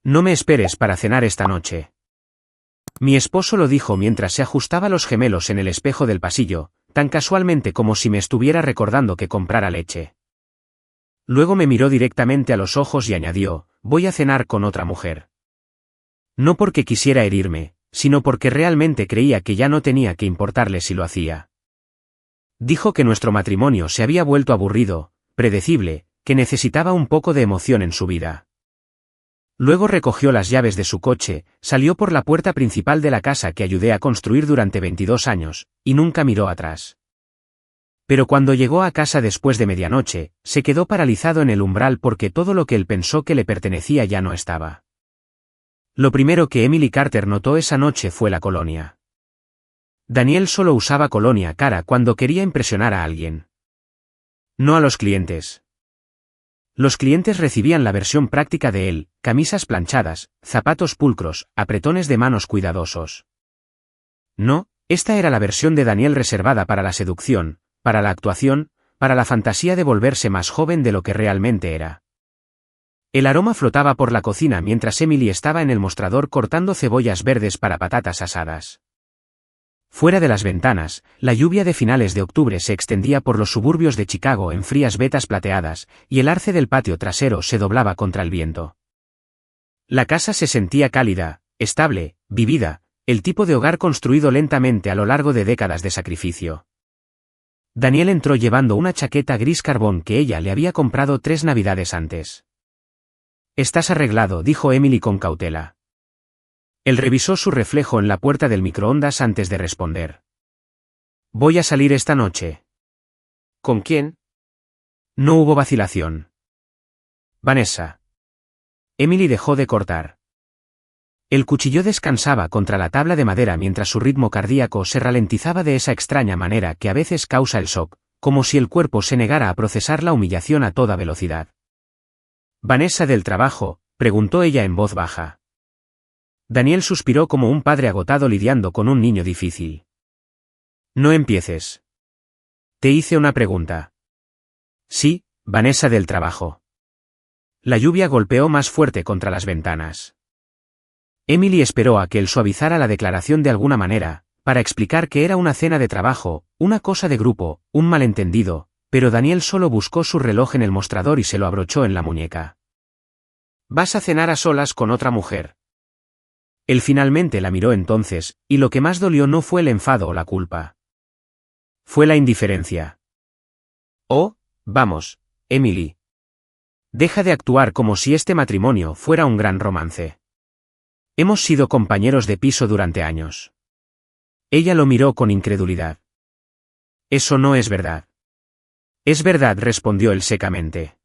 No me esperes para cenar esta noche. Mi esposo lo dijo mientras se ajustaba los gemelos en el espejo del pasillo, tan casualmente como si me estuviera recordando que comprara leche. Luego me miró directamente a los ojos y añadió, voy a cenar con otra mujer. No porque quisiera herirme, sino porque realmente creía que ya no tenía que importarle si lo hacía. Dijo que nuestro matrimonio se había vuelto aburrido, predecible, que necesitaba un poco de emoción en su vida. Luego recogió las llaves de su coche, salió por la puerta principal de la casa que ayudé a construir durante 22 años, y nunca miró atrás. Pero cuando llegó a casa después de medianoche, se quedó paralizado en el umbral porque todo lo que él pensó que le pertenecía ya no estaba. Lo primero que Emily Carter notó esa noche fue la colonia. Daniel solo usaba colonia cara cuando quería impresionar a alguien. No a los clientes. Los clientes recibían la versión práctica de él, camisas planchadas, zapatos pulcros, apretones de manos cuidadosos. No, esta era la versión de Daniel reservada para la seducción, para la actuación, para la fantasía de volverse más joven de lo que realmente era. El aroma flotaba por la cocina mientras Emily estaba en el mostrador cortando cebollas verdes para patatas asadas. Fuera de las ventanas, la lluvia de finales de octubre se extendía por los suburbios de Chicago en frías vetas plateadas, y el arce del patio trasero se doblaba contra el viento. La casa se sentía cálida, estable, vivida, el tipo de hogar construido lentamente a lo largo de décadas de sacrificio. Daniel entró llevando una chaqueta gris carbón que ella le había comprado 3 navidades antes. «Estás arreglado», dijo Emily con cautela. Él revisó su reflejo en la puerta del microondas antes de responder. «Voy a salir esta noche». «¿Con quién?» No hubo vacilación. «Vanessa». Emily dejó de cortar. El cuchillo descansaba contra la tabla de madera mientras su ritmo cardíaco se ralentizaba de esa extraña manera que a veces causa el shock, como si el cuerpo se negara a procesar la humillación a toda velocidad. «¿Vanessa del trabajo?», preguntó ella en voz baja. Daniel suspiró como un padre agotado lidiando con un niño difícil. «No empieces. Te hice una pregunta». «Sí, Vanessa del trabajo». La lluvia golpeó más fuerte contra las ventanas. Emily esperó a que él suavizara la declaración de alguna manera, para explicar que era una cena de trabajo, una cosa de grupo, un malentendido, pero Daniel solo buscó su reloj en el mostrador y se lo abrochó en la muñeca. «Vas a cenar a solas con otra mujer». Él finalmente la miró entonces, y lo que más dolió no fue el enfado o la culpa. Fue la indiferencia. «Oh, vamos, Emily. Deja de actuar como si este matrimonio fuera un gran romance. Hemos sido compañeros de piso durante años». Ella lo miró con incredulidad. «Eso no es verdad». «Es verdad», respondió él secamente.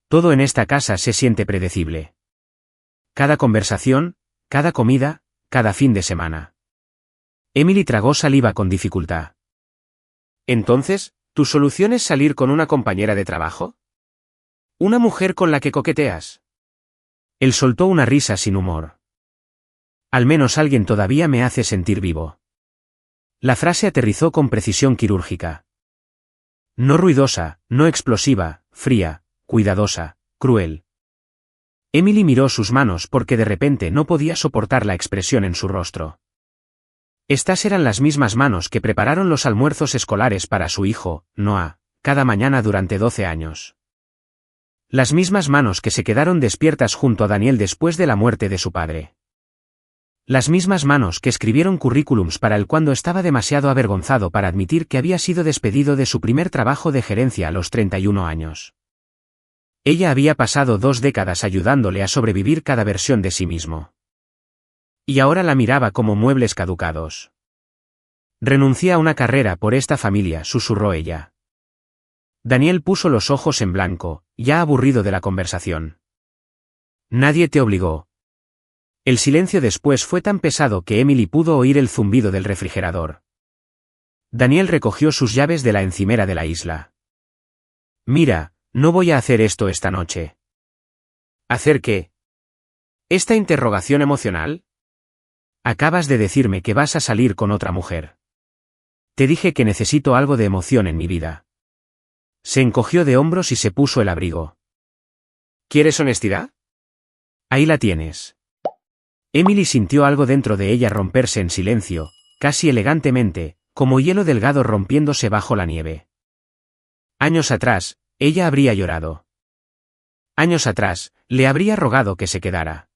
«Todo en esta casa se siente predecible. Cada conversación, cada comida, cada fin de semana». Emily tragó saliva con dificultad. «Entonces, ¿tu solución es salir con una compañera de trabajo? ¿Una mujer con la que coqueteas?» Él soltó una risa sin humor. «Al menos alguien todavía me hace sentir vivo». La frase aterrizó con precisión quirúrgica. No ruidosa, no explosiva, fría, cuidadosa, cruel. Emily miró sus manos porque de repente no podía soportar la expresión en su rostro. Estas eran las mismas manos que prepararon los almuerzos escolares para su hijo, Noah, cada mañana durante 12 años. Las mismas manos que se quedaron despiertas junto a Daniel después de la muerte de su padre. Las mismas manos que escribieron currículums para él cuando estaba demasiado avergonzado para admitir que había sido despedido de su primer trabajo de gerencia a los 31 años. Ella había pasado 2 décadas ayudándole a sobrevivir cada versión de sí mismo. Y ahora la miraba como muebles caducados. «Renuncié a una carrera por esta familia», susurró ella. Daniel puso los ojos en blanco, ya aburrido de la conversación. «Nadie te obligó». El silencio después fue tan pesado que Emily pudo oír el zumbido del refrigerador. Daniel recogió sus llaves de la encimera de la isla. «Mira, no voy a hacer esto esta noche». «¿Hacer qué? ¿Esta interrogación emocional?» «Acabas de decirme que vas a salir con otra mujer. Te dije que necesito algo de emoción en mi vida». Se encogió de hombros y se puso el abrigo. «¿Quieres honestidad? Ahí la tienes. Emily sintió algo dentro de ella romperse en silencio, casi elegantemente, como hielo delgado rompiéndose bajo la nieve. Años atrás, ella habría llorado. Años atrás, le habría rogado que se quedara.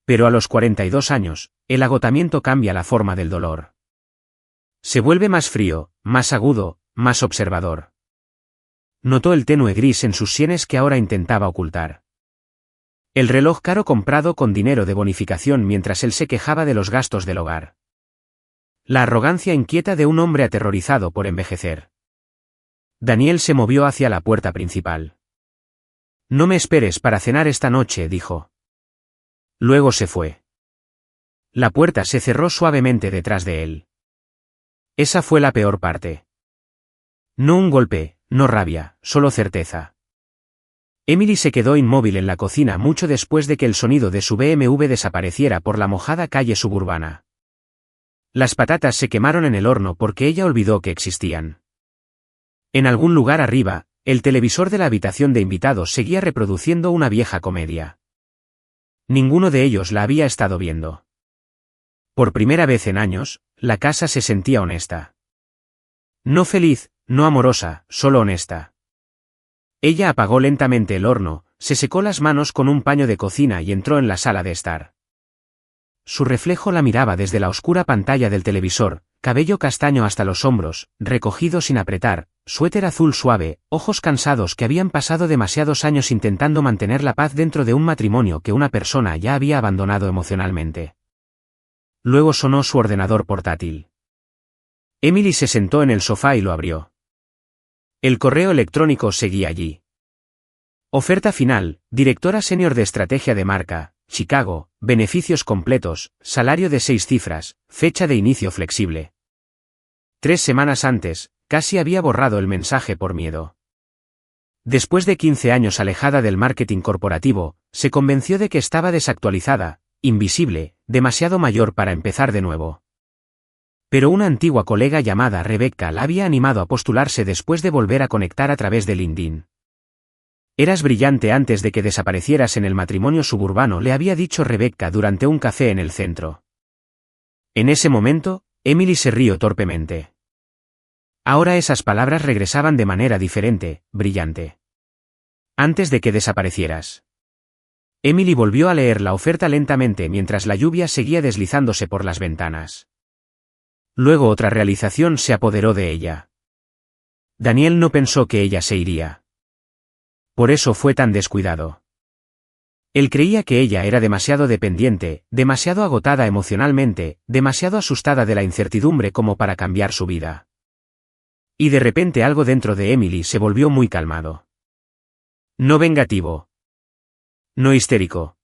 Pero a los 42 años, el agotamiento cambia la forma del dolor. Se vuelve más frío, más agudo, más observador. Notó el tenue gris en sus sienes que ahora intentaba ocultar. El reloj caro comprado con dinero de bonificación mientras él se quejaba de los gastos del hogar. La arrogancia inquieta de un hombre aterrorizado por envejecer. Daniel se movió hacia la puerta principal. «No me esperes para cenar esta noche», dijo. Luego se fue. La puerta se cerró suavemente detrás de él. Esa fue la peor parte. No un golpe, no rabia, solo certeza. Emily se quedó inmóvil en la cocina mucho después de que el sonido de su BMW desapareciera por la mojada calle suburbana. Las patatas se quemaron en el horno porque ella olvidó que existían. En algún lugar arriba, el televisor de la habitación de invitados seguía reproduciendo una vieja comedia. Ninguno de ellos la había estado viendo. Por primera vez en años, la casa se sentía honesta. No feliz, no amorosa, solo honesta. Ella apagó lentamente el horno, se secó las manos con un paño de cocina y entró en la sala de estar. Su reflejo la miraba desde la oscura pantalla del televisor, cabello castaño hasta los hombros, recogido sin apretar, suéter azul suave, ojos cansados que habían pasado demasiados años intentando mantener la paz dentro de un matrimonio que una persona ya había abandonado emocionalmente. Luego sonó su ordenador portátil. Emily se sentó en el sofá y lo abrió. El correo electrónico seguía allí. Oferta final, directora senior de estrategia de marca, Chicago, beneficios completos, salario de 6 cifras, fecha de inicio flexible. 3 semanas antes, casi había borrado el mensaje por miedo. Después de 15 años alejada del marketing corporativo, se convenció de que estaba desactualizada, invisible, demasiado mayor para empezar de nuevo. Pero una antigua colega llamada Rebecca la había animado a postularse después de volver a conectar a través de LinkedIn. Eras brillante antes de que desaparecieras en el matrimonio suburbano, le había dicho Rebecca durante un café en el centro. En ese momento, Emily se rió torpemente. Ahora esas palabras regresaban de manera diferente, brillante. Antes de que desaparecieras. Emily volvió a leer la oferta lentamente mientras la lluvia seguía deslizándose por las ventanas. Luego otra realización se apoderó de ella. Daniel no pensó que ella se iría. Por eso fue tan descuidado. Él creía que ella era demasiado dependiente, demasiado agotada emocionalmente, demasiado asustada de la incertidumbre como para cambiar su vida. Y de repente algo dentro de Emily se volvió muy calmado. No vengativo. No histérico.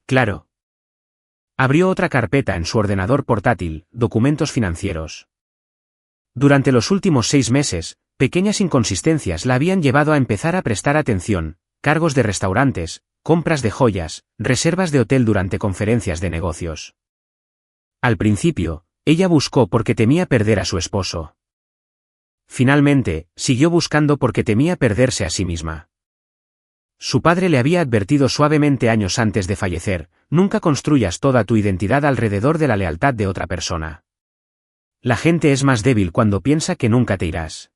Claro. Abrió otra carpeta en su ordenador portátil, documentos financieros. Durante los últimos 6 meses, pequeñas inconsistencias la habían llevado a empezar a prestar atención, cargos de restaurantes, compras de joyas, reservas de hotel durante conferencias de negocios. Al principio, ella buscó porque temía perder a su esposo. Finalmente, siguió buscando porque temía perderse a sí misma. Su padre le había advertido suavemente años antes de fallecer: nunca construyas toda tu identidad alrededor de la lealtad de otra persona. La gente es más débil cuando piensa que nunca te irás.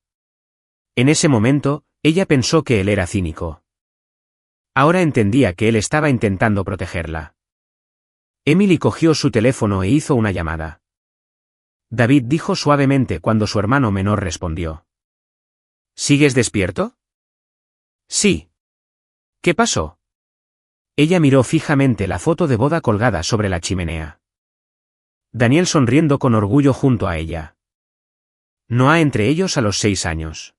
En ese momento, ella pensó que él era cínico. Ahora entendía que él estaba intentando protegerla. Emily cogió su teléfono e hizo una llamada. David, dijo suavemente cuando su hermano menor respondió. ¿Sigues despierto? Sí. ¿Qué pasó? Ella miró fijamente la foto de boda colgada sobre la chimenea. Daniel sonriendo con orgullo junto a ella. Noah entre ellos a los 6 años.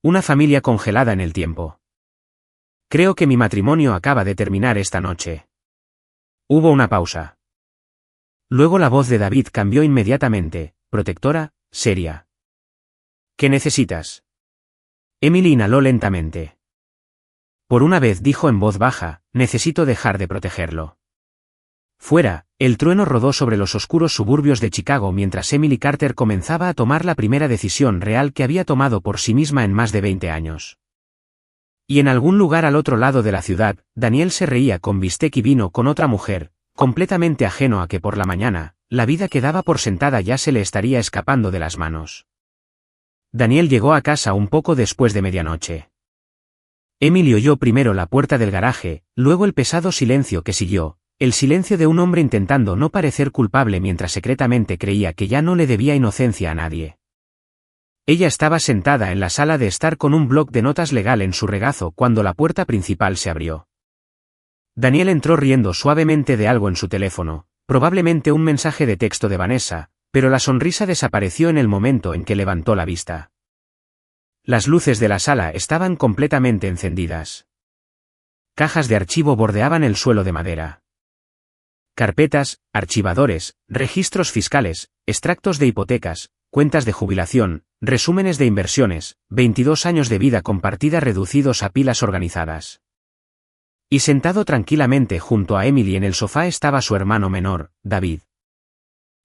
Una familia congelada en el tiempo. Creo que mi matrimonio acaba de terminar esta noche. Hubo una pausa. Luego la voz de David cambió inmediatamente, protectora, seria. ¿Qué necesitas? Emily inhaló lentamente. Por una vez dijo en voz baja, necesito dejar de protegerlo. Fuera, el trueno rodó sobre los oscuros suburbios de Chicago mientras Emily Carter comenzaba a tomar la primera decisión real que había tomado por sí misma en más de 20 años. Y en algún lugar al otro lado de la ciudad, Daniel se reía con bistec y vino con otra mujer, completamente ajeno a que por la mañana, la vida que daba por sentada ya se le estaría escapando de las manos. Daniel llegó a casa un poco después de medianoche. Emily oyó primero la puerta del garaje, luego el pesado silencio que siguió, el silencio de un hombre intentando no parecer culpable mientras secretamente creía que ya no le debía inocencia a nadie. Ella estaba sentada en la sala de estar con un bloc de notas legal en su regazo cuando la puerta principal se abrió. Daniel entró riendo suavemente de algo en su teléfono, probablemente un mensaje de texto de Vanessa, pero la sonrisa desapareció en el momento en que levantó la vista. Las luces de la sala estaban completamente encendidas. Cajas de archivo bordeaban el suelo de madera. Carpetas, archivadores, registros fiscales, extractos de hipotecas, cuentas de jubilación, resúmenes de inversiones, 22 años de vida compartida reducidos a pilas organizadas. Y sentado tranquilamente junto a Emily en el sofá estaba su hermano menor, David.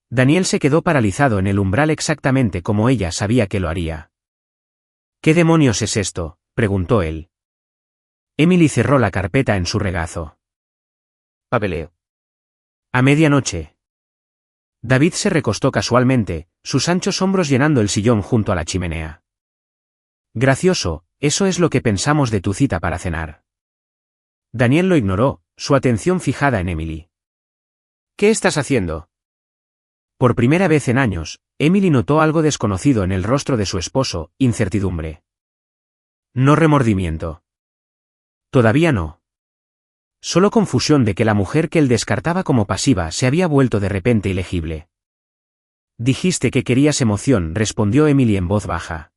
Daniel se quedó paralizado en el umbral exactamente como ella sabía que lo haría. ¿Qué demonios es esto?, preguntó él. Emily cerró la carpeta en su regazo. Papeleo. A medianoche. David se recostó casualmente, sus anchos hombros llenando el sillón junto a la chimenea. Gracioso, eso es lo que pensamos de tu cita para cenar. Daniel lo ignoró, su atención fijada en Emily. ¿Qué estás haciendo? Por primera vez en años, Emily notó algo desconocido en el rostro de su esposo, incertidumbre. No remordimiento. Todavía no. Solo confusión de que la mujer que él descartaba como pasiva se había vuelto de repente ilegible. Dijiste que querías emoción, respondió Emily en voz baja.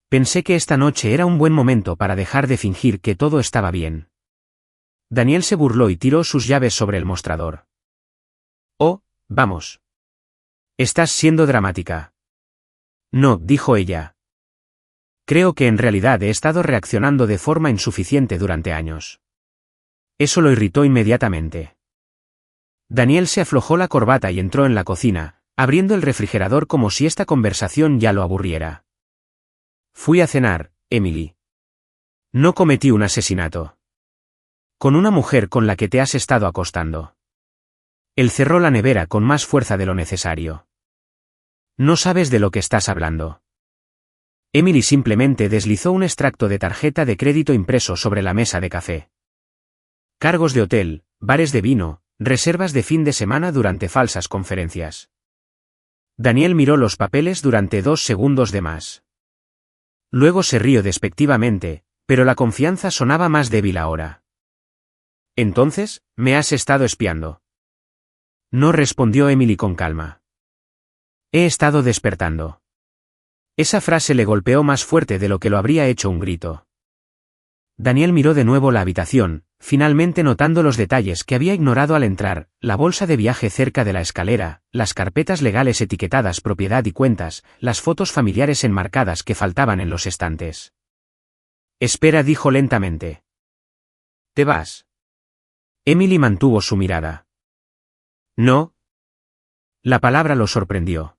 Pensé que esta noche era un buen momento para dejar de fingir que todo estaba bien. Daniel se burló y tiró sus llaves sobre el mostrador. Oh, vamos. Estás siendo dramática. No, dijo ella. Creo que en realidad he estado reaccionando de forma insuficiente durante años. Eso lo irritó inmediatamente. Daniel se aflojó la corbata y entró en la cocina, abriendo el refrigerador como si esta conversación ya lo aburriera. Fui a cenar, Emily. No cometí un asesinato. Con una mujer con la que te has estado acostando. Él cerró la nevera con más fuerza de lo necesario. No sabes de lo que estás hablando. Emily simplemente deslizó un extracto de tarjeta de crédito impreso sobre la mesa de café. Cargos de hotel, bares de vino, reservas de fin de semana durante falsas conferencias. Daniel miró los papeles durante 2 segundos de más. Luego se rió despectivamente, pero la confianza sonaba más débil ahora. Entonces, ¿me has estado espiando? No, respondió Emily con calma. He estado despertando. Esa frase le golpeó más fuerte de lo que lo habría hecho un grito. Daniel miró de nuevo la habitación, finalmente notando los detalles que había ignorado al entrar, la bolsa de viaje cerca de la escalera, las carpetas legales etiquetadas propiedad y cuentas, las fotos familiares enmarcadas que faltaban en los estantes. Espera, dijo lentamente. ¿Te vas? Emily mantuvo su mirada. No. La palabra lo sorprendió.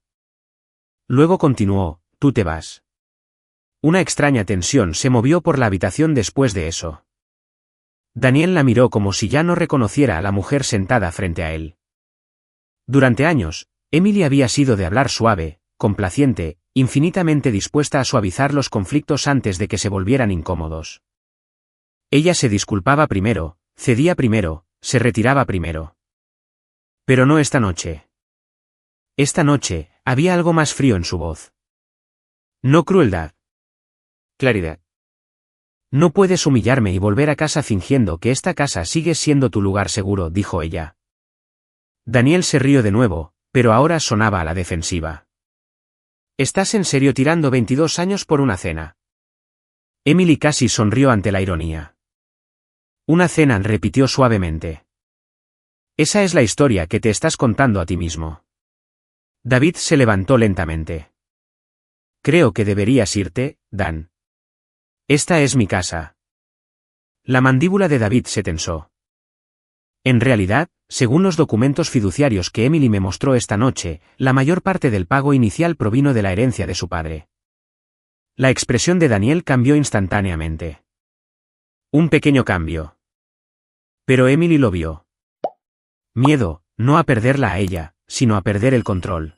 Luego continuó, tú te vas. Una extraña tensión se movió por la habitación después de eso. Daniel la miró como si ya no reconociera a la mujer sentada frente a él. Durante años, Emily había sido de hablar suave, complaciente, infinitamente dispuesta a suavizar los conflictos antes de que se volvieran incómodos. Ella se disculpaba primero, cedía primero, se retiraba primero. Pero no esta noche. Esta noche, había algo más frío en su voz. No crueldad. Claridad. No puedes humillarme y volver a casa fingiendo que esta casa sigue siendo tu lugar seguro, dijo ella. Daniel se rió de nuevo, pero ahora sonaba a la defensiva. ¿Estás en serio tirando 22 años por una cena? Emily casi sonrió ante la ironía. Una cena, repitió suavemente. Esa es la historia que te estás contando a ti mismo. David se levantó lentamente. Creo que deberías irte, Dan. Esta es mi casa. La mandíbula de David se tensó. En realidad, según los documentos fiduciarios que Emily me mostró esta noche, la mayor parte del pago inicial provino de la herencia de su padre. La expresión de Daniel cambió instantáneamente. Un pequeño cambio. Pero Emily lo vio. Miedo, no a perderla a ella, sino a perder el control.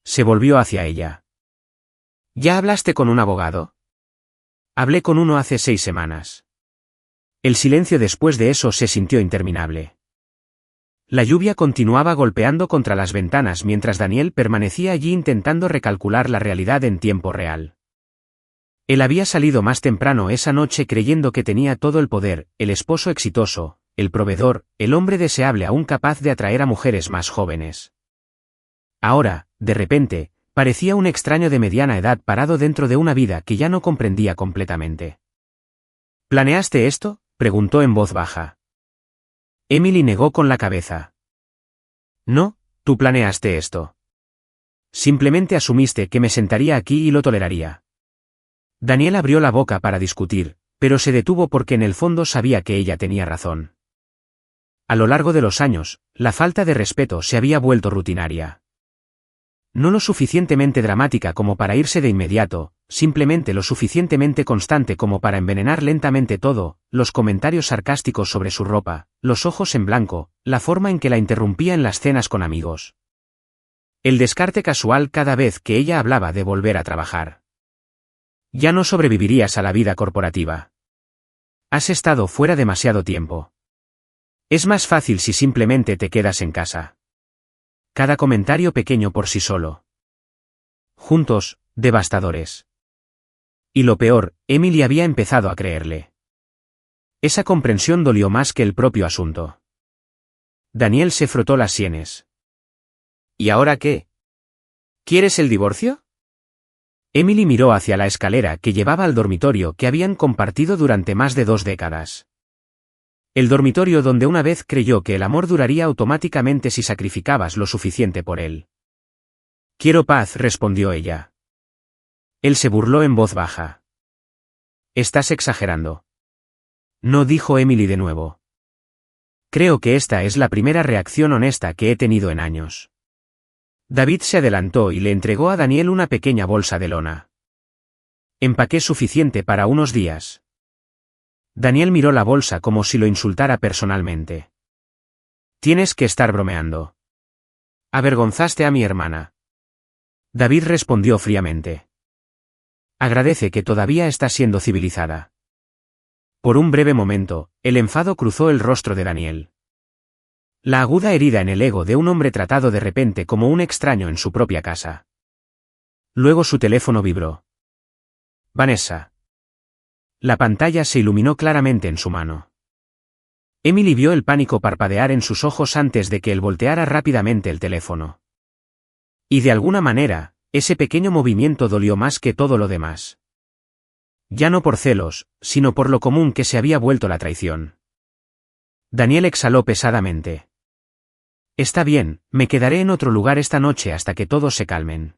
Se volvió hacia ella. ¿Ya hablaste con un abogado? Hablé con uno hace 6 semanas. El silencio después de eso se sintió interminable. La lluvia continuaba golpeando contra las ventanas mientras Daniel permanecía allí intentando recalcular la realidad en tiempo real. Él había salido más temprano esa noche creyendo que tenía todo el poder, el esposo exitoso, el proveedor, el hombre deseable aún capaz de atraer a mujeres más jóvenes. Ahora, de repente, parecía un extraño de mediana edad parado dentro de una vida que ya no comprendía completamente. ¿Planeaste esto?, preguntó en voz baja. Emily negó con la cabeza. No, tú planeaste esto. Simplemente asumiste que me sentaría aquí y lo toleraría. Daniel abrió la boca para discutir, pero se detuvo porque en el fondo sabía que ella tenía razón. A lo largo de los años, la falta de respeto se había vuelto rutinaria. No lo suficientemente dramática como para irse de inmediato, simplemente lo suficientemente constante como para envenenar lentamente todo, los comentarios sarcásticos sobre su ropa, los ojos en blanco, la forma en que la interrumpía en las cenas con amigos. El descarte casual cada vez que ella hablaba de volver a trabajar. Ya no sobrevivirías a la vida corporativa. Has estado fuera demasiado tiempo. Es más fácil si simplemente te quedas en casa. Cada comentario pequeño por sí solo. Juntos, devastadores. Y lo peor, Emily había empezado a creerle. Esa comprensión dolió más que el propio asunto. Daniel se frotó las sienes. ¿Y ahora qué? ¿Quieres el divorcio? Emily miró hacia la escalera que llevaba al dormitorio que habían compartido durante más de 2 décadas. El dormitorio donde una vez creyó que el amor duraría automáticamente si sacrificabas lo suficiente por él. Quiero paz, respondió ella. Él se burló en voz baja. Estás exagerando. No, dijo Emily de nuevo. Creo que esta es la primera reacción honesta que he tenido en años. David se adelantó y le entregó a Daniel una pequeña bolsa de lona. Empaqué suficiente para unos días. Daniel miró la bolsa como si lo insultara personalmente. Tienes que estar bromeando. Avergonzaste a mi hermana. David respondió fríamente. Agradece que todavía está siendo civilizada. Por un breve momento, el enfado cruzó el rostro de Daniel. La aguda herida en el ego de un hombre tratado de repente como un extraño en su propia casa. Luego su teléfono vibró. Vanessa. La pantalla se iluminó claramente en su mano. Emily vio el pánico parpadear en sus ojos antes de que él volteara rápidamente el teléfono. Y de alguna manera, ese pequeño movimiento dolió más que todo lo demás. Ya no por celos, sino por lo común que se había vuelto la traición. Daniel exhaló pesadamente. Está bien, me quedaré en otro lugar esta noche hasta que todos se calmen.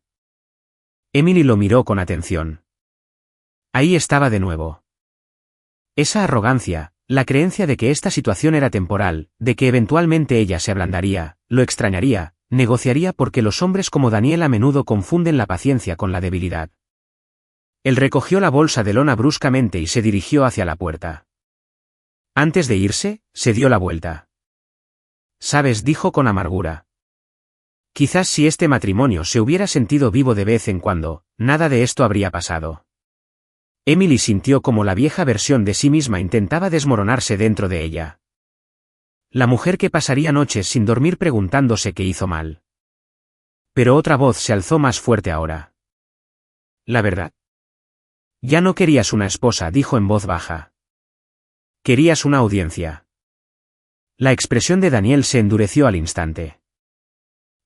Emily lo miró con atención. Ahí estaba de nuevo. Esa arrogancia, la creencia de que esta situación era temporal, de que eventualmente ella se ablandaría, lo extrañaría, negociaría porque los hombres como Daniel a menudo confunden la paciencia con la debilidad. Él recogió la bolsa de lona bruscamente y se dirigió hacia la puerta. Antes de irse, se dio la vuelta. Sabes, dijo con amargura. Quizás si este matrimonio se hubiera sentido vivo de vez en cuando, nada de esto habría pasado. Emily sintió como la vieja versión de sí misma intentaba desmoronarse dentro de ella. La mujer que pasaría noches sin dormir preguntándose qué hizo mal. Pero otra voz se alzó más fuerte ahora. La verdad. Ya no querías una esposa, dijo en voz baja. Querías una audiencia. La expresión de Daniel se endureció al instante.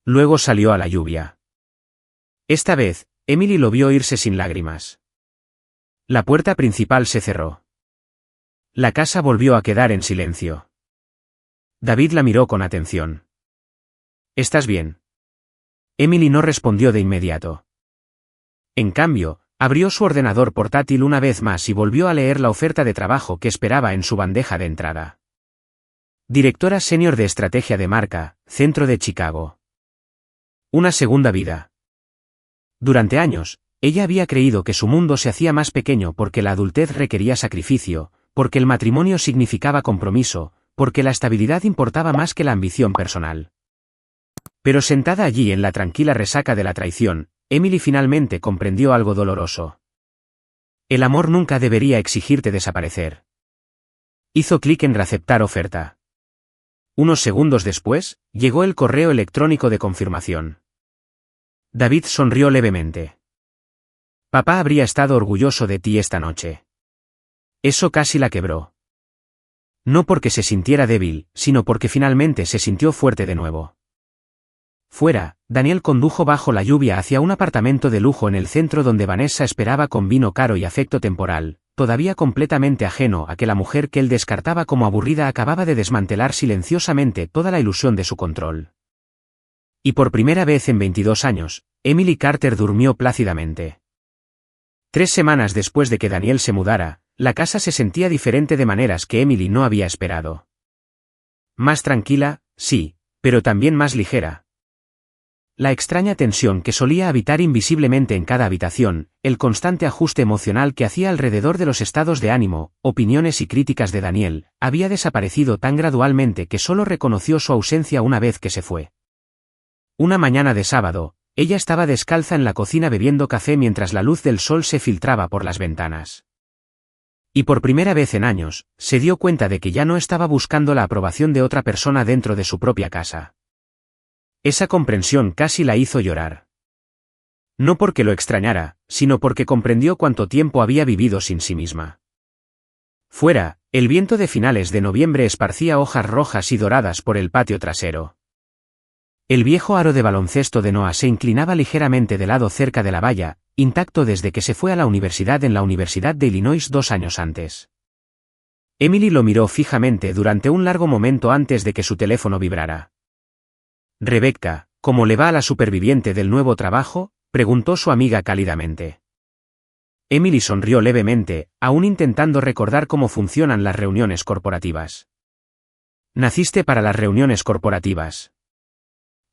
Luego salió a la lluvia. Esta vez, Emily lo vio irse sin lágrimas. La puerta principal se cerró. La casa volvió a quedar en silencio. David la miró con atención. ¿Estás bien? Emily no respondió de inmediato. En cambio, abrió su ordenador portátil una vez más y volvió a leer la oferta de trabajo que esperaba en su bandeja de entrada. Directora senior de estrategia de marca, Centro de Chicago. Una segunda vida. Durante años, ella había creído que su mundo se hacía más pequeño porque la adultez requería sacrificio, porque el matrimonio significaba compromiso, porque la estabilidad importaba más que la ambición personal. Pero sentada allí en la tranquila resaca de la traición, Emily finalmente comprendió algo doloroso. El amor nunca debería exigirte desaparecer. Hizo clic en reaceptar oferta. Unos segundos después, llegó el correo electrónico de confirmación. David sonrió levemente. Papá habría estado orgulloso de ti esta noche. Eso casi la quebró. No porque se sintiera débil, sino porque finalmente se sintió fuerte de nuevo. Fuera, Daniel condujo bajo la lluvia hacia un apartamento de lujo en el centro donde Vanessa esperaba con vino caro y afecto temporal, todavía completamente ajeno a que la mujer que él descartaba como aburrida acababa de desmantelar silenciosamente toda la ilusión de su control. Y por primera vez en 22 años, Emily Carter durmió plácidamente. 3 semanas después de que Daniel se mudara, la casa se sentía diferente de maneras que Emily no había esperado. Más tranquila, sí, pero también más ligera. La extraña tensión que solía habitar invisiblemente en cada habitación, el constante ajuste emocional que hacía alrededor de los estados de ánimo, opiniones y críticas de Daniel, había desaparecido tan gradualmente que solo reconoció su ausencia una vez que se fue. Una mañana de sábado, ella estaba descalza en la cocina bebiendo café mientras la luz del sol se filtraba por las ventanas. Y por primera vez en años, se dio cuenta de que ya no estaba buscando la aprobación de otra persona dentro de su propia casa. Esa comprensión casi la hizo llorar. No porque lo extrañara, sino porque comprendió cuánto tiempo había vivido sin sí misma. Fuera, el viento de finales de noviembre esparcía hojas rojas y doradas por el patio trasero. El viejo aro de baloncesto de Noah se inclinaba ligeramente de lado cerca de la valla, intacto desde que se fue a la universidad en la Universidad de Illinois 2 años antes. Emily lo miró fijamente durante un largo momento antes de que su teléfono vibrara. «Rebecca, ¿cómo le va a la superviviente del nuevo trabajo?», preguntó su amiga cálidamente. Emily sonrió levemente, aún intentando recordar cómo funcionan las reuniones corporativas. «Naciste para las reuniones corporativas».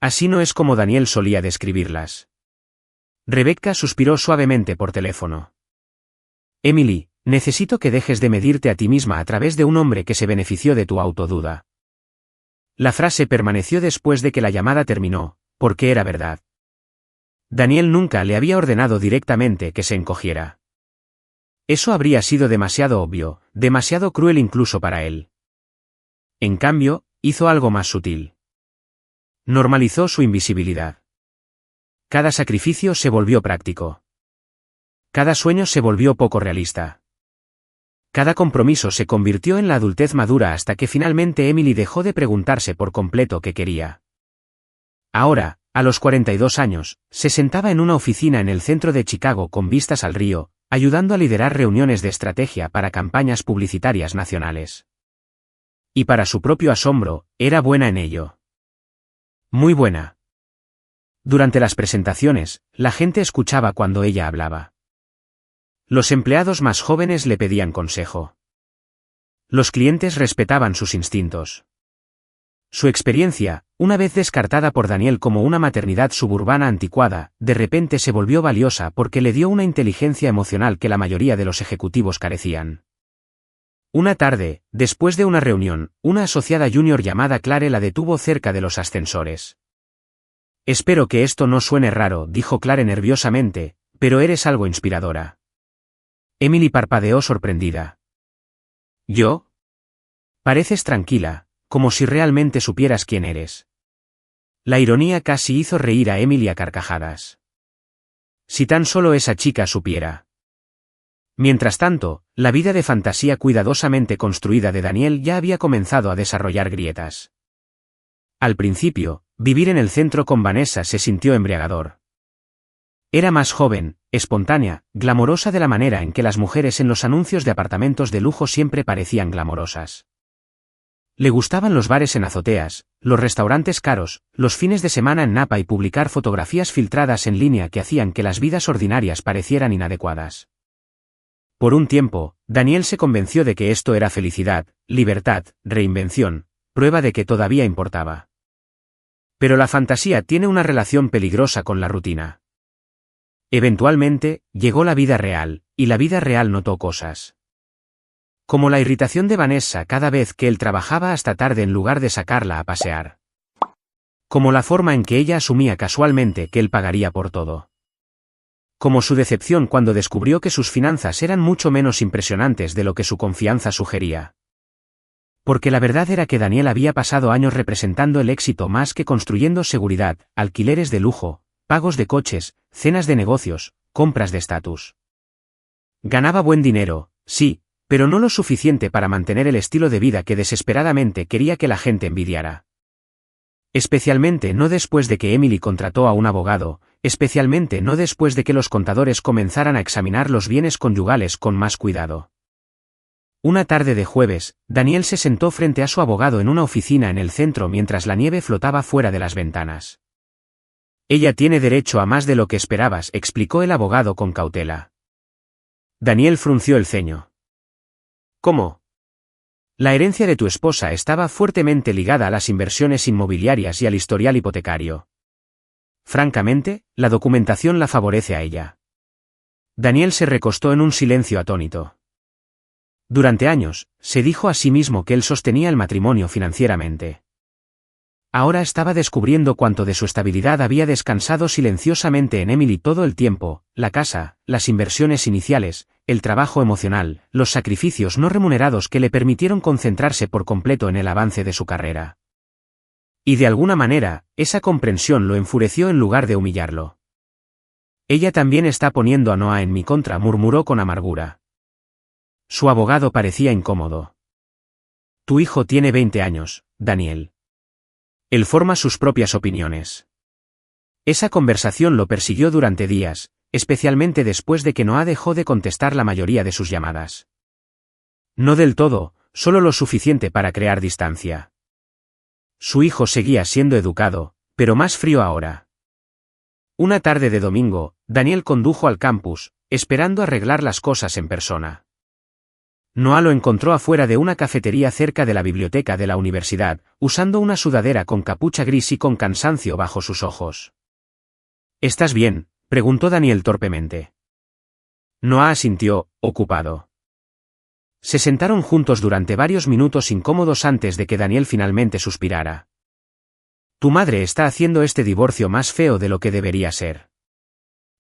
Así no es como Daniel solía describirlas. Rebecca suspiró suavemente por teléfono. «Emily, necesito que dejes de medirte a ti misma a través de un hombre que se benefició de tu autoduda». La frase permaneció después de que la llamada terminó, porque era verdad. Daniel nunca le había ordenado directamente que se encogiera. Eso habría sido demasiado obvio, demasiado cruel incluso para él. En cambio, hizo algo más sutil. Normalizó su invisibilidad. Cada sacrificio se volvió práctico. Cada sueño se volvió poco realista. Cada compromiso se convirtió en la adultez madura hasta que finalmente Emily dejó de preguntarse por completo qué quería. Ahora, a los 42 años, se sentaba en una oficina en el centro de Chicago con vistas al río, ayudando a liderar reuniones de estrategia para campañas publicitarias nacionales. Y para su propio asombro, era buena en ello. Muy buena. Durante las presentaciones, la gente escuchaba cuando ella hablaba. Los empleados más jóvenes le pedían consejo. Los clientes respetaban sus instintos. Su experiencia, una vez descartada por Daniel como una maternidad suburbana anticuada, de repente se volvió valiosa porque le dio una inteligencia emocional que la mayoría de los ejecutivos carecían. Una tarde, después de una reunión, una asociada junior llamada Clare la detuvo cerca de los ascensores. «Espero que esto no suene raro», dijo Clare nerviosamente, «pero eres algo inspiradora». Emily parpadeó sorprendida. «¿Yo? Pareces tranquila, como si realmente supieras quién eres». La ironía casi hizo reír a Emily a carcajadas. Si tan solo esa chica supiera. Mientras tanto, la vida de fantasía cuidadosamente construida de Daniel ya había comenzado a desarrollar grietas. Al principio, vivir en el centro con Vanessa se sintió embriagador. Era más joven, espontánea, glamorosa de la manera en que las mujeres en los anuncios de apartamentos de lujo siempre parecían glamorosas. Le gustaban los bares en azoteas, los restaurantes caros, los fines de semana en Napa y publicar fotografías filtradas en línea que hacían que las vidas ordinarias parecieran inadecuadas. Por un tiempo, Daniel se convenció de que esto era felicidad, libertad, reinvención, prueba de que todavía importaba. Pero la fantasía tiene una relación peligrosa con la rutina. Eventualmente, llegó la vida real, y la vida real notó cosas. Como la irritación de Vanessa cada vez que él trabajaba hasta tarde en lugar de sacarla a pasear. Como la forma en que ella asumía casualmente que él pagaría por todo. Como su decepción cuando descubrió que sus finanzas eran mucho menos impresionantes de lo que su confianza sugería. Porque la verdad era que Daniel había pasado años representando el éxito más que construyendo seguridad, alquileres de lujo, pagos de coches, cenas de negocios, compras de estatus. Ganaba buen dinero, sí, pero no lo suficiente para mantener el estilo de vida que desesperadamente quería que la gente envidiara. Especialmente no después de que Emily contrató a un abogado, especialmente no después de que los contadores comenzaran a examinar los bienes conyugales con más cuidado. Una tarde de jueves, Daniel se sentó frente a su abogado en una oficina en el centro mientras la nieve flotaba fuera de las ventanas. Ella tiene derecho a más de lo que esperabas, explicó el abogado con cautela. Daniel frunció el ceño. ¿Cómo? La herencia de tu esposa estaba fuertemente ligada a las inversiones inmobiliarias y al historial hipotecario. Francamente, la documentación la favorece a ella. Daniel se recostó en un silencio atónito. Durante años, se dijo a sí mismo que él sostenía el matrimonio financieramente. Ahora estaba descubriendo cuánto de su estabilidad había descansado silenciosamente en Emily todo el tiempo, la casa, las inversiones iniciales, el trabajo emocional, los sacrificios no remunerados que le permitieron concentrarse por completo en el avance de su carrera. Y de alguna manera, esa comprensión lo enfureció en lugar de humillarlo. Ella también está poniendo a Noah en mi contra, murmuró con amargura. Su abogado parecía incómodo. Tu hijo tiene 20 años, Daniel. Él forma sus propias opiniones. Esa conversación lo persiguió durante días, especialmente después de que Noah dejó de contestar la mayoría de sus llamadas. No del todo, solo lo suficiente para crear distancia. Su hijo seguía siendo educado, pero más frío ahora. Una tarde de domingo, Daniel condujo al campus, esperando arreglar las cosas en persona. Noah lo encontró afuera de una cafetería cerca de la biblioteca de la universidad, usando una sudadera con capucha gris y con cansancio bajo sus ojos. ¿Estás bien?, preguntó Daniel torpemente. Noah asintió, ocupado. Se sentaron juntos durante varios minutos incómodos antes de que Daniel finalmente suspirara. Tu madre está haciendo este divorcio más feo de lo que debería ser.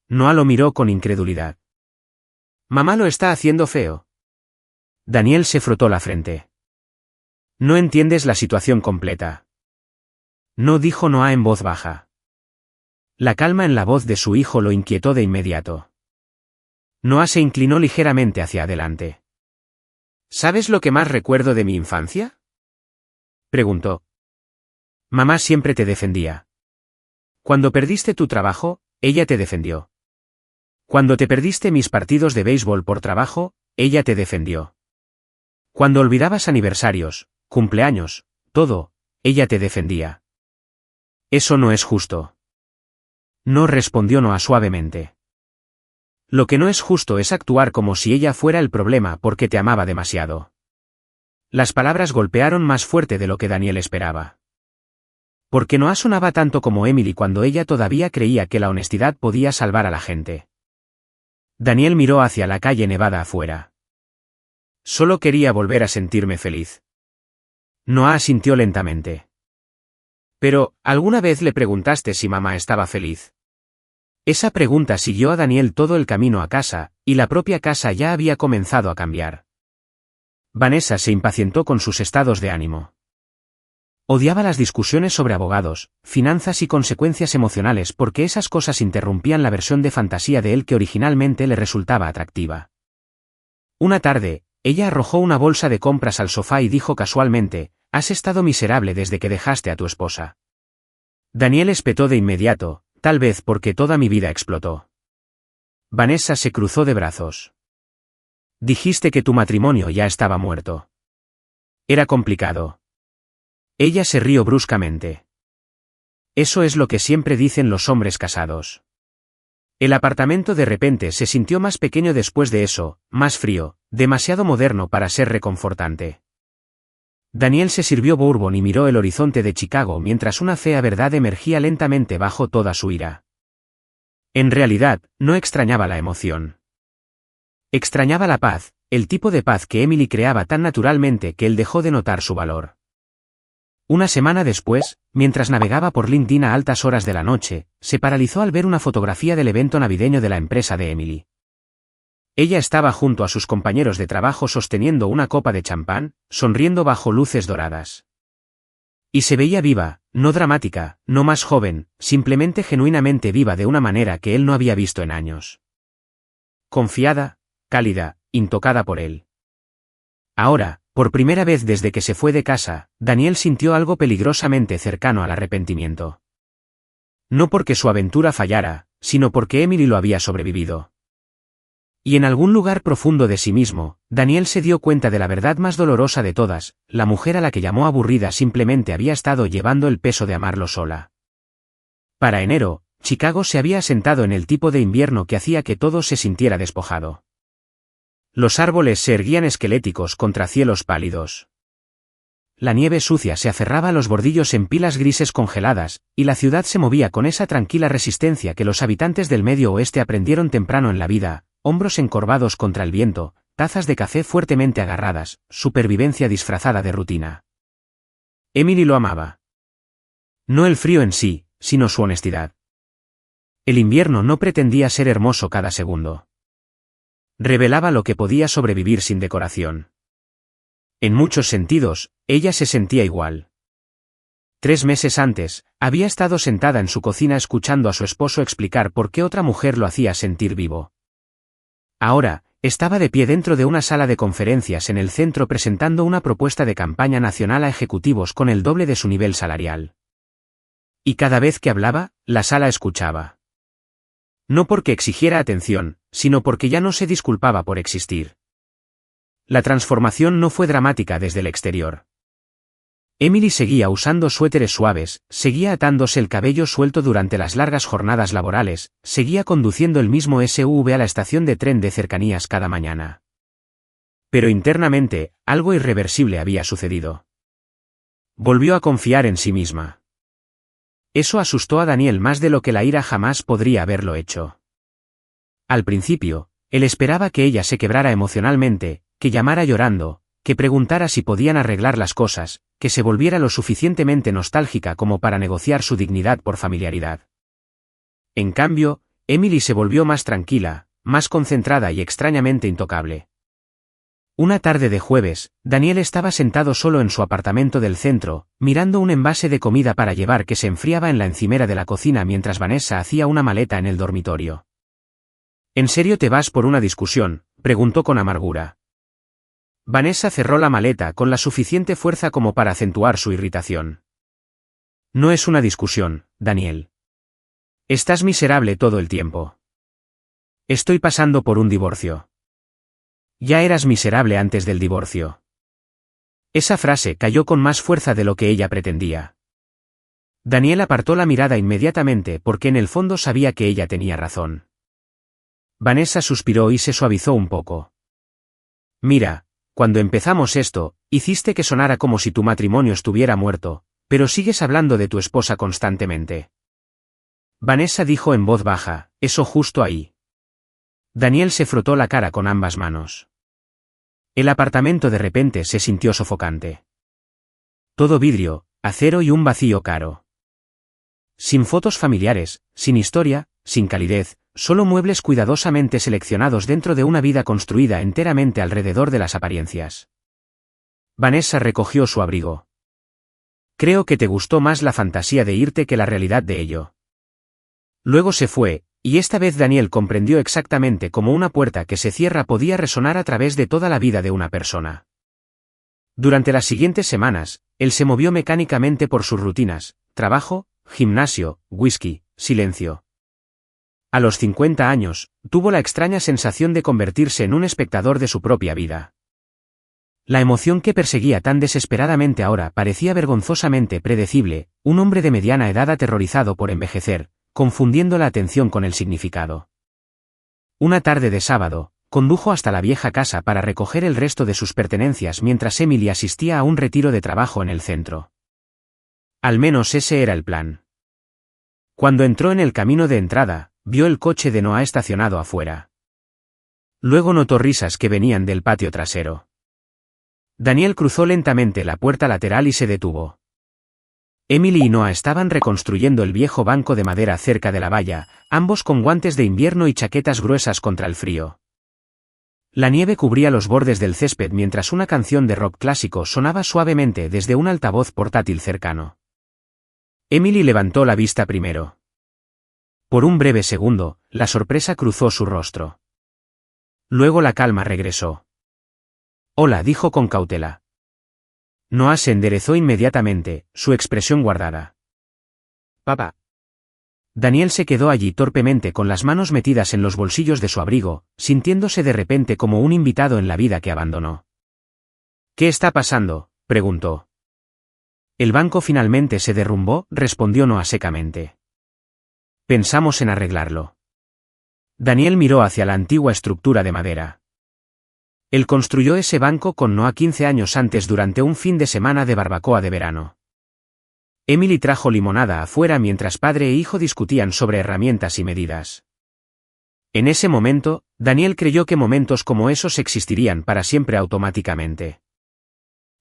Noah lo miró con incredulidad. ¿Mamá lo está haciendo feo? Daniel se frotó la frente. No entiendes la situación completa. No, dijo Noah en voz baja. La calma en la voz de su hijo lo inquietó de inmediato. Noah se inclinó ligeramente hacia adelante. ¿Sabes lo que más recuerdo de mi infancia?, preguntó. Mamá siempre te defendía. Cuando perdiste tu trabajo, ella te defendió. Cuando te perdiste mis partidos de béisbol por trabajo, ella te defendió. Cuando olvidabas aniversarios, cumpleaños, todo, ella te defendía. Eso no es justo. No, respondió Noah suavemente. Lo que no es justo es actuar como si ella fuera el problema porque te amaba demasiado. Las palabras golpearon más fuerte de lo que Daniel esperaba. Porque Noah sonaba tanto como Emily cuando ella todavía creía que la honestidad podía salvar a la gente. Daniel miró hacia la calle nevada afuera. Solo quería volver a sentirme feliz. Noah asintió lentamente. Pero, ¿alguna vez le preguntaste si mamá estaba feliz? Esa pregunta siguió a Daniel todo el camino a casa, y la propia casa ya había comenzado a cambiar. Vanessa se impacientó con sus estados de ánimo. Odiaba las discusiones sobre abogados, finanzas y consecuencias emocionales porque esas cosas interrumpían la versión de fantasía de él que originalmente le resultaba atractiva. Una tarde, ella arrojó una bolsa de compras al sofá y dijo casualmente, «Has estado miserable desde que dejaste a tu esposa». Daniel espetó de inmediato, tal vez porque toda mi vida explotó. Vanessa se cruzó de brazos. Dijiste que tu matrimonio ya estaba muerto. Era complicado. Ella se rió bruscamente. Eso es lo que siempre dicen los hombres casados. El apartamento de repente se sintió más pequeño después de eso, más frío, demasiado moderno para ser reconfortante. Daniel se sirvió bourbon y miró el horizonte de Chicago mientras una fea verdad emergía lentamente bajo toda su ira. En realidad, no extrañaba la emoción. Extrañaba la paz, el tipo de paz que Emily creaba tan naturalmente que él dejó de notar su valor. Una semana después, mientras navegaba por LinkedIn a altas horas de la noche, se paralizó al ver una fotografía del evento navideño de la empresa de Emily. Ella estaba junto a sus compañeros de trabajo sosteniendo una copa de champán, sonriendo bajo luces doradas. Y se veía viva, no dramática, no más joven, simplemente genuinamente viva de una manera que él no había visto en años. Confiada, cálida, intocada por él. Ahora, por primera vez desde que se fue de casa, Daniel sintió algo peligrosamente cercano al arrepentimiento. No porque su aventura fallara, sino porque Emily lo había sobrevivido. Y en algún lugar profundo de sí mismo, Daniel se dio cuenta de la verdad más dolorosa de todas: la mujer a la que llamó aburrida simplemente había estado llevando el peso de amarlo sola. Para enero, Chicago se había asentado en el tipo de invierno que hacía que todo se sintiera despojado. Los árboles se erguían esqueléticos contra cielos pálidos. La nieve sucia se aferraba a los bordillos en pilas grises congeladas, y la ciudad se movía con esa tranquila resistencia que los habitantes del Medio Oeste aprendieron temprano en la vida: hombros encorvados contra el viento, tazas de café fuertemente agarradas, supervivencia disfrazada de rutina. Emily lo amaba. No el frío en sí, sino su honestidad. El invierno no pretendía ser hermoso cada segundo. Revelaba lo que podía sobrevivir sin decoración. En muchos sentidos, ella se sentía igual. 3 meses antes, había estado sentada en su cocina escuchando a su esposo explicar por qué otra mujer lo hacía sentir vivo. Ahora, estaba de pie dentro de una sala de conferencias en el centro presentando una propuesta de campaña nacional a ejecutivos con el doble de su nivel salarial. Y cada vez que hablaba, la sala escuchaba. No porque exigiera atención, sino porque ya no se disculpaba por existir. La transformación no fue dramática desde el exterior. Emily seguía usando suéteres suaves, seguía atándose el cabello suelto durante las largas jornadas laborales, seguía conduciendo el mismo SUV a la estación de tren de cercanías cada mañana. Pero internamente, algo irreversible había sucedido. Volvió a confiar en sí misma. Eso asustó a Daniel más de lo que la ira jamás podría haberlo hecho. Al principio, él esperaba que ella se quebrara emocionalmente, que llamara llorando, que preguntara si podían arreglar las cosas, que se volviera lo suficientemente nostálgica como para negociar su dignidad por familiaridad. En cambio, Emily se volvió más tranquila, más concentrada y extrañamente intocable. Una tarde de jueves, Daniel estaba sentado solo en su apartamento del centro, mirando un envase de comida para llevar que se enfriaba en la encimera de la cocina mientras Vanessa hacía una maleta en el dormitorio. ¿En serio te vas por una discusión?, preguntó con amargura. Vanessa cerró la maleta con la suficiente fuerza como para acentuar su irritación. No es una discusión, Daniel. Estás miserable todo el tiempo. Estoy pasando por un divorcio. Ya eras miserable antes del divorcio. Esa frase cayó con más fuerza de lo que ella pretendía. Daniel apartó la mirada inmediatamente porque en el fondo sabía que ella tenía razón. Vanessa suspiró y se suavizó un poco. Mira, cuando empezamos esto, hiciste que sonara como si tu matrimonio estuviera muerto, pero sigues hablando de tu esposa constantemente. Vanessa dijo en voz baja, eso justo ahí. Daniel se frotó la cara con ambas manos. El apartamento de repente se sintió sofocante. Todo vidrio, acero y un vacío caro. Sin fotos familiares, sin historia, sin calidez, solo muebles cuidadosamente seleccionados dentro de una vida construida enteramente alrededor de las apariencias. Vanessa recogió su abrigo. Creo que te gustó más la fantasía de irte que la realidad de ello. Luego se fue, y esta vez Daniel comprendió exactamente cómo una puerta que se cierra podía resonar a través de toda la vida de una persona. Durante las siguientes semanas, él se movió mecánicamente por sus rutinas: trabajo, gimnasio, whisky, silencio. A los 50 años, tuvo la extraña sensación de convertirse en un espectador de su propia vida. La emoción que perseguía tan desesperadamente ahora parecía vergonzosamente predecible: un hombre de mediana edad aterrorizado por envejecer, confundiendo la atención con el significado. Una tarde de sábado, condujo hasta la vieja casa para recoger el resto de sus pertenencias mientras Emily asistía a un retiro de trabajo en el centro. Al menos ese era el plan. Cuando entró en el camino de entrada, vio el coche de Noah estacionado afuera. Luego notó risas que venían del patio trasero. Daniel cruzó lentamente la puerta lateral y se detuvo. Emily y Noah estaban reconstruyendo el viejo banco de madera cerca de la valla, ambos con guantes de invierno y chaquetas gruesas contra el frío. La nieve cubría los bordes del césped mientras una canción de rock clásico sonaba suavemente desde un altavoz portátil cercano. Emily levantó la vista primero. Por un breve segundo, la sorpresa cruzó su rostro. Luego la calma regresó. «Hola», dijo con cautela. Noah se enderezó inmediatamente, su expresión guardada. «Papá». Daniel se quedó allí torpemente con las manos metidas en los bolsillos de su abrigo, sintiéndose de repente como un invitado en la vida que abandonó. «¿Qué está pasando?», preguntó. «El banco finalmente se derrumbó», respondió Noah secamente. «Pensamos en arreglarlo». Daniel miró hacia la antigua estructura de madera. Él construyó ese banco con Noah 15 años antes durante un fin de semana de barbacoa de verano. Emily trajo limonada afuera mientras padre e hijo discutían sobre herramientas y medidas. En ese momento, Daniel creyó que momentos como esos existirían para siempre automáticamente.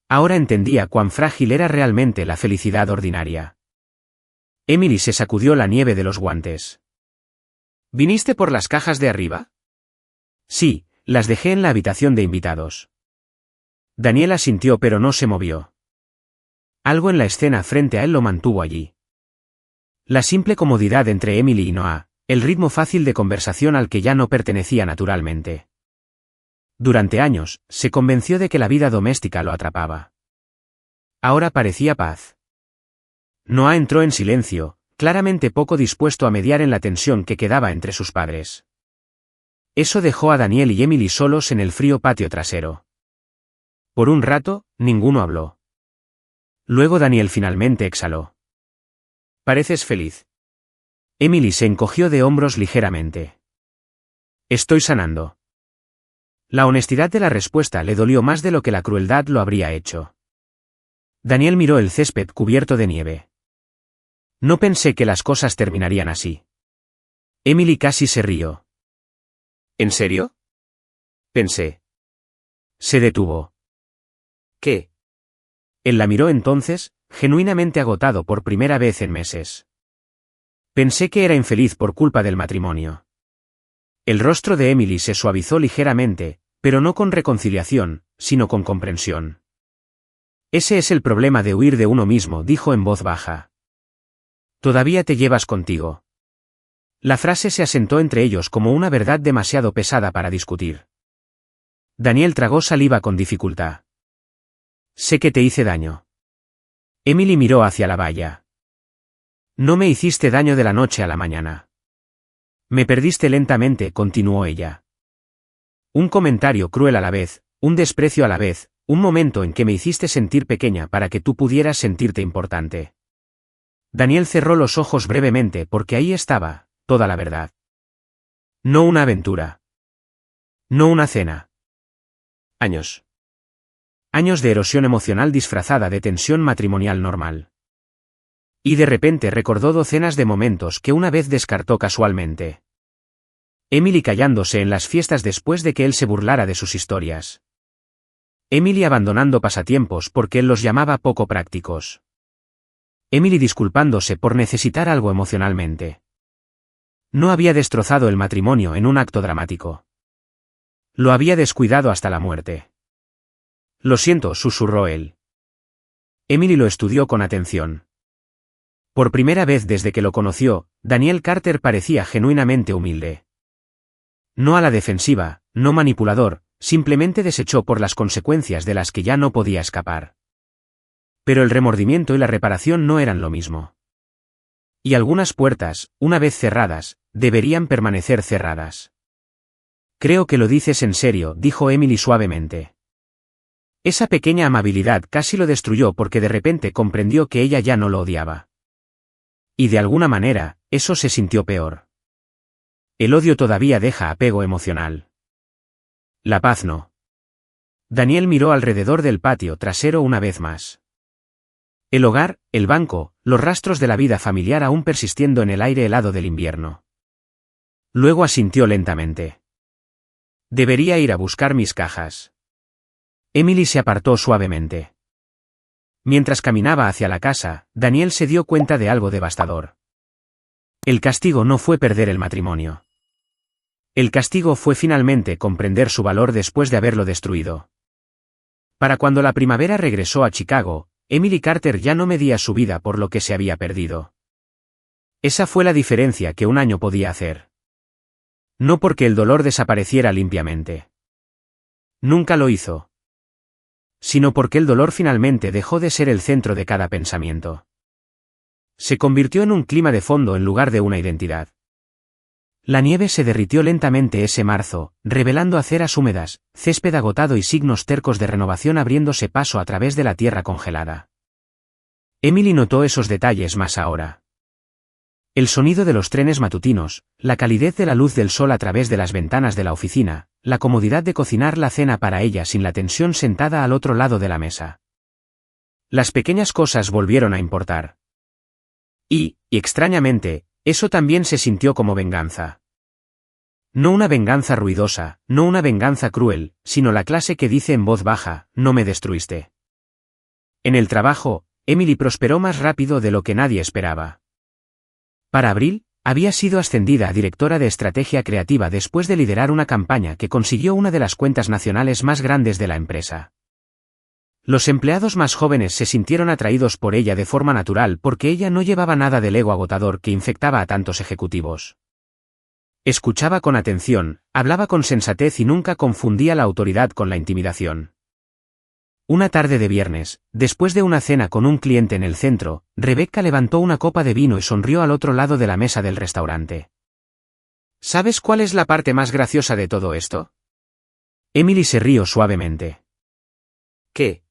Ahora entendía cuán frágil era realmente la felicidad ordinaria. Emily se sacudió la nieve de los guantes. «¿Viniste por las cajas de arriba?» «Sí, las dejé en la habitación de invitados». Daniel asintió pero no se movió. Algo en la escena frente a él lo mantuvo allí. La simple comodidad entre Emily y Noah, el ritmo fácil de conversación al que ya no pertenecía naturalmente. Durante años, se convenció de que la vida doméstica lo atrapaba. Ahora parecía paz. Noah entró en silencio, claramente poco dispuesto a mediar en la tensión que quedaba entre sus padres. Eso dejó a Daniel y Emily solos en el frío patio trasero. Por un rato, ninguno habló. Luego Daniel finalmente exhaló. «Pareces feliz». Emily se encogió de hombros ligeramente. «Estoy sanando». La honestidad de la respuesta le dolió más de lo que la crueldad lo habría hecho. Daniel miró el césped cubierto de nieve. «No pensé que las cosas terminarían así». Emily casi se rió. «¿En serio?» «Pensé». Se detuvo. «¿Qué?» Él la miró entonces, genuinamente agotado por primera vez en meses. «Pensé que era infeliz por culpa del matrimonio». El rostro de Emily se suavizó ligeramente, pero no con reconciliación, sino con comprensión. «Ese es el problema de huir de uno mismo», dijo en voz baja. «Todavía te llevas contigo». La frase se asentó entre ellos como una verdad demasiado pesada para discutir. Daniel tragó saliva con dificultad. «Sé que te hice daño». Emily miró hacia la valla. «No me hiciste daño de la noche a la mañana. Me perdiste lentamente», continuó ella. «Un comentario cruel a la vez, un desprecio a la vez, un momento en que me hiciste sentir pequeña para que tú pudieras sentirte importante». Daniel cerró los ojos brevemente porque ahí estaba, toda la verdad. No una aventura. No una cena. Años. Años de erosión emocional disfrazada de tensión matrimonial normal. Y de repente recordó docenas de momentos que una vez descartó casualmente. Emily callándose en las fiestas después de que él se burlara de sus historias. Emily abandonando pasatiempos porque él los llamaba poco prácticos. Emily disculpándose por necesitar algo emocionalmente. No había destrozado el matrimonio en un acto dramático. Lo había descuidado hasta la muerte. «Lo siento», susurró él. Emily lo estudió con atención. Por primera vez desde que lo conoció, Daniel Carter parecía genuinamente humilde. No a la defensiva, no manipulador, simplemente desechó por las consecuencias de las que ya no podía escapar. Pero el remordimiento y la reparación no eran lo mismo. Y algunas puertas, una vez cerradas, deberían permanecer cerradas. «Creo que lo dices en serio», dijo Emily suavemente. Esa pequeña amabilidad casi lo destruyó porque de repente comprendió que ella ya no lo odiaba. Y de alguna manera, eso se sintió peor. El odio todavía deja apego emocional. La paz no. Daniel miró alrededor del patio trasero una vez más. El hogar, el banco, los rastros de la vida familiar aún persistiendo en el aire helado del invierno. Luego asintió lentamente. Debería ir a buscar mis cajas. Emily se apartó suavemente. Mientras caminaba hacia la casa, Daniel se dio cuenta de algo devastador. El castigo no fue perder el matrimonio. El castigo fue finalmente comprender su valor después de haberlo destruido. Para cuando la primavera regresó a Chicago, Emily Carter ya no medía su vida por lo que se había perdido. Esa fue la diferencia que un año podía hacer. No porque el dolor desapareciera limpiamente. Nunca lo hizo. Sino porque el dolor finalmente dejó de ser el centro de cada pensamiento. Se convirtió en un clima de fondo en lugar de una identidad. La nieve se derritió lentamente ese marzo, revelando aceras húmedas, césped agotado y signos tercos de renovación abriéndose paso a través de la tierra congelada. Emily notó esos detalles más ahora. El sonido de los trenes matutinos, la calidez de la luz del sol a través de las ventanas de la oficina, la comodidad de cocinar la cena para ella sin la tensión sentada al otro lado de la mesa. Las pequeñas cosas volvieron a importar. Y, extrañamente, eso también se sintió como venganza. No una venganza ruidosa, no una venganza cruel, sino la clase que dice en voz baja, no me destruiste. En el trabajo, Emily prosperó más rápido de lo que nadie esperaba. Para abril, había sido ascendida a directora de estrategia creativa después de liderar una campaña que consiguió una de las cuentas nacionales más grandes de la empresa. Los empleados más jóvenes se sintieron atraídos por ella de forma natural porque ella no llevaba nada del ego agotador que infectaba a tantos ejecutivos. Escuchaba con atención, hablaba con sensatez y nunca confundía la autoridad con la intimidación. Una tarde de viernes, después de una cena con un cliente en el centro, Rebecca levantó una copa de vino y sonrió al otro lado de la mesa del restaurante. ¿Sabes cuál es la parte más graciosa de todo esto? Emily se rió suavemente. ¿Qué?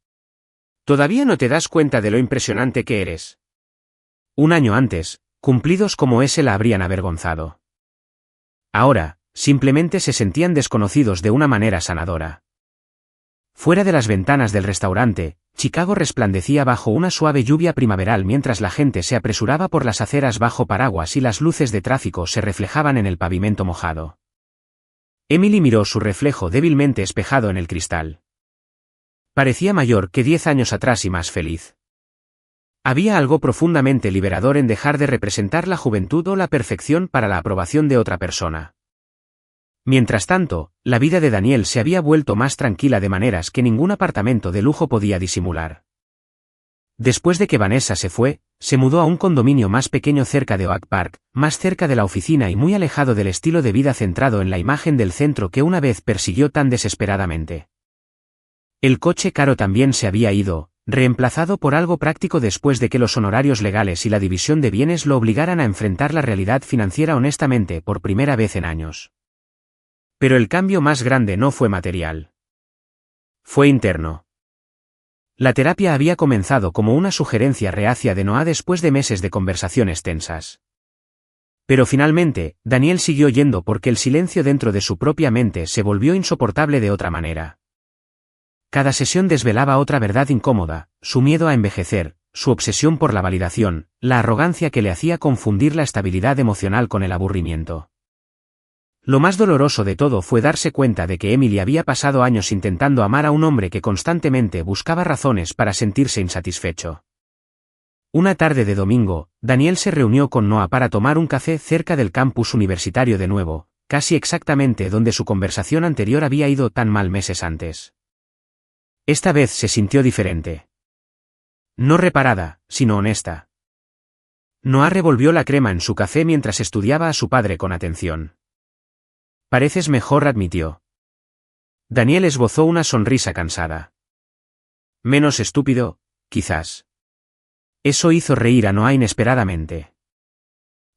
¿Todavía no te das cuenta de lo impresionante que eres? Un año antes, cumplidos como ese la habrían avergonzado. Ahora, simplemente se sentían desconocidos de una manera sanadora. Fuera de las ventanas del restaurante, Chicago resplandecía bajo una suave lluvia primaveral mientras la gente se apresuraba por las aceras bajo paraguas y las luces de tráfico se reflejaban en el pavimento mojado. Emily miró su reflejo débilmente espejado en el cristal. Parecía mayor que 10 años atrás y más feliz. Había algo profundamente liberador en dejar de representar la juventud o la perfección para la aprobación de otra persona. Mientras tanto, la vida de Daniel se había vuelto más tranquila de maneras que ningún apartamento de lujo podía disimular. Después de que Vanessa se fue, se mudó a un condominio más pequeño cerca de Oak Park, más cerca de la oficina y muy alejado del estilo de vida centrado en la imagen del centro que una vez persiguió tan desesperadamente. El coche caro también se había ido, reemplazado por algo práctico después de que los honorarios legales y la división de bienes lo obligaran a enfrentar la realidad financiera honestamente por primera vez en años. Pero el cambio más grande no fue material. Fue interno. La terapia había comenzado como una sugerencia reacia de Noah después de meses de conversaciones tensas. Pero finalmente, Daniel siguió yendo porque el silencio dentro de su propia mente se volvió insoportable de otra manera. Cada sesión desvelaba otra verdad incómoda, su miedo a envejecer, su obsesión por la validación, la arrogancia que le hacía confundir la estabilidad emocional con el aburrimiento. Lo más doloroso de todo fue darse cuenta de que Emily había pasado años intentando amar a un hombre que constantemente buscaba razones para sentirse insatisfecho. Una tarde de domingo, Daniel se reunió con Noah para tomar un café cerca del campus universitario de nuevo, casi exactamente donde su conversación anterior había ido tan mal meses antes. Esta vez se sintió diferente. No reparada, sino honesta. Noah revolvió la crema en su café mientras estudiaba a su padre con atención. Pareces mejor, admitió. Daniel esbozó una sonrisa cansada. Menos estúpido, quizás. Eso hizo reír a Noah inesperadamente.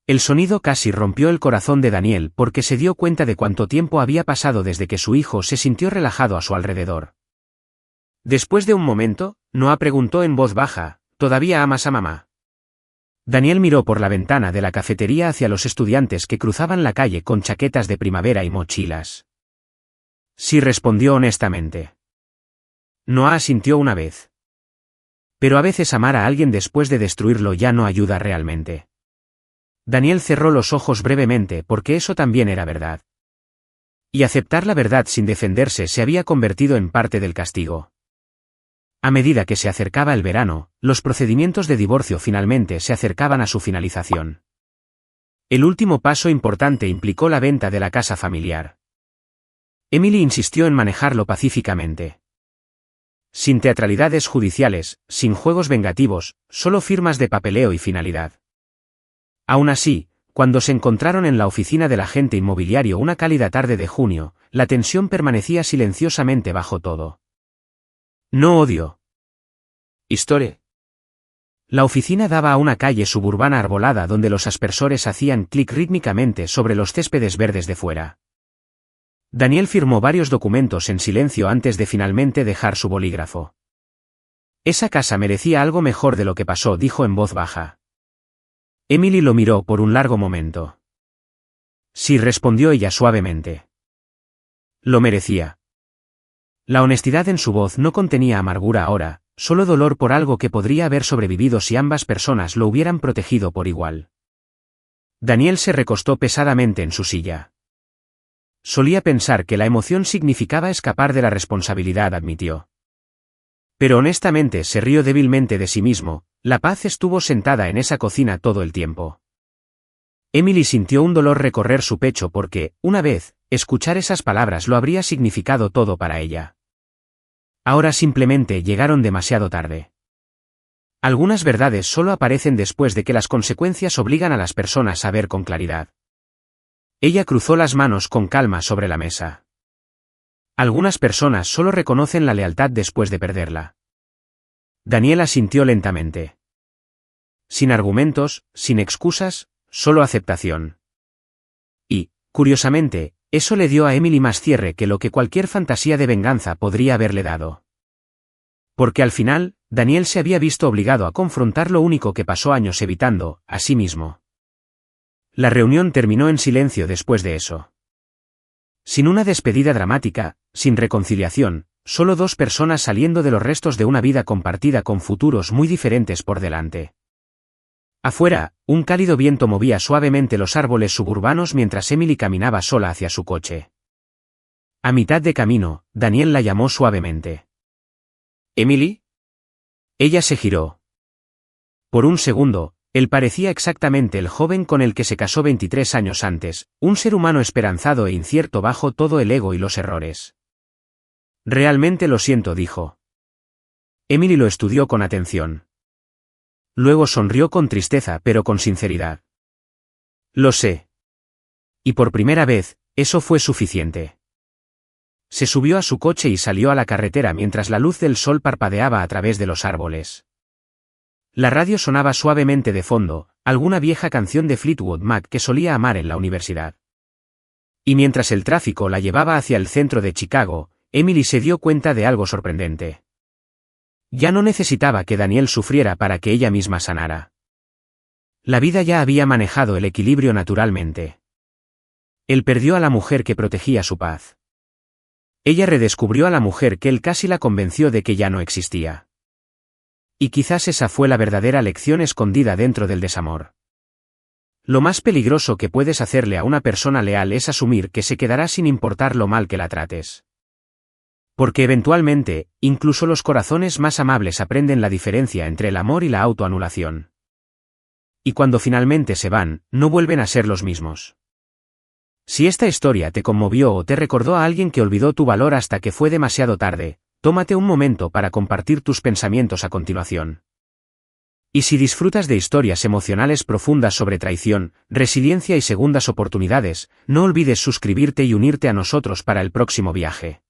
El sonido casi rompió el corazón de Daniel porque se dio cuenta de cuánto tiempo había pasado desde que su hijo se sintió relajado a su alrededor. Después de un momento, Noah preguntó en voz baja, ¿todavía amas a mamá? Daniel miró por la ventana de la cafetería hacia los estudiantes que cruzaban la calle con chaquetas de primavera y mochilas. Sí, respondió honestamente. Noah asintió una vez. Pero a veces amar a alguien después de destruirlo ya no ayuda realmente. Daniel cerró los ojos brevemente porque eso también era verdad. Y aceptar la verdad sin defenderse se había convertido en parte del castigo. A medida que se acercaba el verano, los procedimientos de divorcio finalmente se acercaban a su finalización. El último paso importante implicó la venta de la casa familiar. Emily insistió en manejarlo pacíficamente. Sin teatralidades judiciales, sin juegos vengativos, solo firmas de papeleo y finalidad. Aún así, cuando se encontraron en la oficina del agente inmobiliario una cálida tarde de junio, la tensión permanecía silenciosamente bajo todo. No odio. Historia. La oficina daba a una calle suburbana arbolada donde los aspersores hacían clic rítmicamente sobre los céspedes verdes de fuera. Daniel firmó varios documentos en silencio antes de finalmente dejar su bolígrafo. Esa casa merecía algo mejor de lo que pasó, dijo en voz baja. Emily lo miró por un largo momento. Sí, respondió ella suavemente. Lo merecía. La honestidad en su voz no contenía amargura ahora, solo dolor por algo que podría haber sobrevivido si ambas personas lo hubieran protegido por igual. Daniel se recostó pesadamente en su silla. Solía pensar que la emoción significaba escapar de la responsabilidad, admitió. Pero honestamente se rió débilmente de sí mismo. La paz estuvo sentada en esa cocina todo el tiempo. Emily sintió un dolor recorrer su pecho porque, una vez, escuchar esas palabras lo habría significado todo para ella. Ahora simplemente llegaron demasiado tarde. Algunas verdades solo aparecen después de que las consecuencias obligan a las personas a ver con claridad. Ella cruzó las manos con calma sobre la mesa. Algunas personas solo reconocen la lealtad después de perderla. Daniel asintió lentamente. Sin argumentos, sin excusas, solo aceptación. Y, curiosamente, eso le dio a Emily más cierre que lo que cualquier fantasía de venganza podría haberle dado. Porque al final, Daniel se había visto obligado a confrontar lo único que pasó años evitando, a sí mismo. La reunión terminó en silencio después de eso. Sin una despedida dramática, sin reconciliación, solo dos personas saliendo de los restos de una vida compartida con futuros muy diferentes por delante. Afuera, un cálido viento movía suavemente los árboles suburbanos mientras Emily caminaba sola hacia su coche. A mitad de camino, Daniel la llamó suavemente. ¿Emily? Ella se giró. Por un segundo, él parecía exactamente el joven con el que se casó 23 años antes, un ser humano esperanzado e incierto bajo todo el ego y los errores. Realmente lo siento, dijo. Emily lo estudió con atención. Luego sonrió con tristeza pero con sinceridad. Lo sé. Y por primera vez, eso fue suficiente. Se subió a su coche y salió a la carretera mientras la luz del sol parpadeaba a través de los árboles. La radio sonaba suavemente de fondo, alguna vieja canción de Fleetwood Mac que solía amar en la universidad. Y mientras el tráfico la llevaba hacia el centro de Chicago, Emily se dio cuenta de algo sorprendente. Ya no necesitaba que Daniel sufriera para que ella misma sanara. La vida ya había manejado el equilibrio naturalmente. Él perdió a la mujer que protegía su paz. Ella redescubrió a la mujer que él casi la convenció de que ya no existía. Y quizás esa fue la verdadera lección escondida dentro del desamor. Lo más peligroso que puedes hacerle a una persona leal es asumir que se quedará sin importar lo mal que la trates. Porque eventualmente, incluso los corazones más amables aprenden la diferencia entre el amor y la autoanulación. Y cuando finalmente se van, no vuelven a ser los mismos. Si esta historia te conmovió o te recordó a alguien que olvidó tu valor hasta que fue demasiado tarde, tómate un momento para compartir tus pensamientos a continuación. Y si disfrutas de historias emocionales profundas sobre traición, resiliencia y segundas oportunidades, no olvides suscribirte y unirte a nosotros para el próximo viaje.